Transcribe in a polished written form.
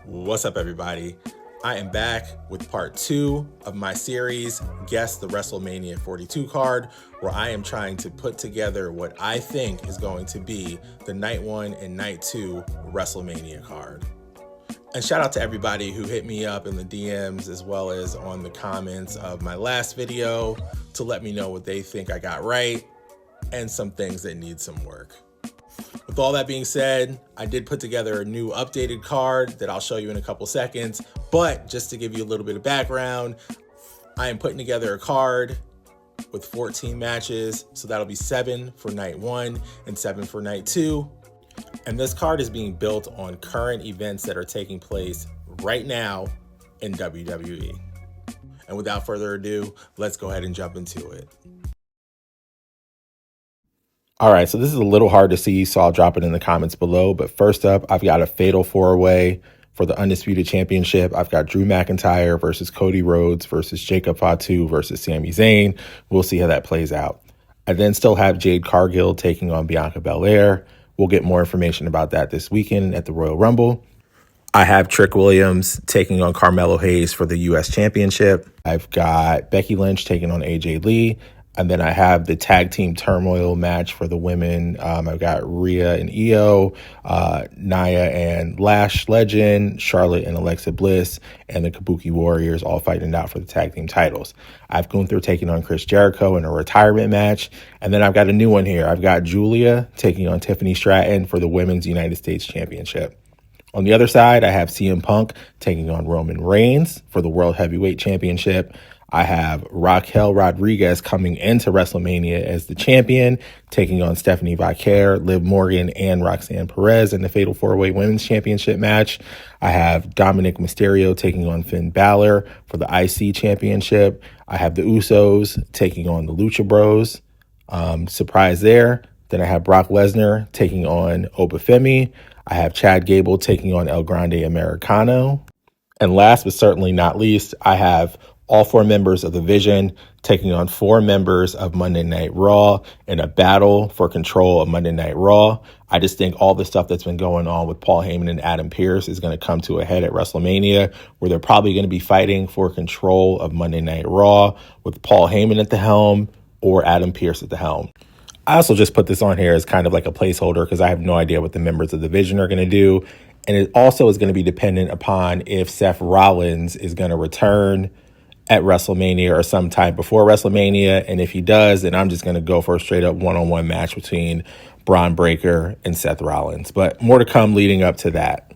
What's up, everybody? I am back with part 2 of my series, Guess the WrestleMania 42 card, where I am trying to put together what I think is going to be the Night 1 and Night 2 WrestleMania card. And shout out to everybody who hit me up in the DMs as well as on the comments of my last video to let me know what they think I got right and some things that need some work. With all that being said, I did put together a new updated card that I'll show you in a couple seconds, but just to give you a little bit of background, I am putting together a card with 14 matches, so that'll be 7 for night 1 and 7 for night 2. And this card is being built on current events that are taking place right now in WWE. And without further ado, let's go ahead and jump into it. All right, so this is a little hard to see, so I'll drop it in the comments below. But first up, I've got a fatal 4-way for the Undisputed Championship. I've got Drew McIntyre versus Cody Rhodes versus Jacob Fatu versus Sami Zayn. We'll see how that plays out. I then still have Jade Cargill taking on Bianca Belair. We'll get more information about that this weekend at the Royal Rumble. I have Trick Williams taking on Carmelo Hayes for the U.S. Championship. I've got Becky Lynch taking on AJ Lee. And then I have the tag team turmoil match for the women. I've got Rhea and Io, Nia and Lash Legend, Charlotte and Alexa Bliss, and the Kabuki Warriors all fighting it out for the tag team titles. I've Gunther taking on Chris Jericho in a retirement match. And then I've got a new one here. I've got Julia taking on Tiffany Stratton for the Women's United States Championship. On the other side, I have CM Punk taking on Roman Reigns for the World Heavyweight Championship. I have Raquel Rodriguez coming into WrestleMania as the champion, taking on Stephanie Vaquer, Liv Morgan, and Roxanne Perez in the Fatal 4-Way Women's Championship match. I have Dominic Mysterio taking on Finn Balor for the IC Championship. I have the Usos taking on the Lucha Bros. Surprise there. Then I have Brock Lesnar taking on Obafemi. I have Chad Gable taking on El Grande Americano. And last but certainly not least, I have all 4 members of the Vision taking on 4 members of Monday Night Raw in a battle for control of Monday Night Raw. I just think all the stuff that's been going on with Paul Heyman and Adam Pearce is going to come to a head at WrestleMania, where they're probably going to be fighting for control of Monday Night Raw with Paul Heyman at the helm or Adam Pearce at the helm. I also just put this on here as kind of like a placeholder because I have no idea what the members of the Vision are going to do. And it also is going to be dependent upon if Seth Rollins is going to return at WrestleMania or sometime before WrestleMania. And if he does, then I'm just going to go for a straight up one-on-one match between Braun Breaker and Seth Rollins. But more to come leading up to that.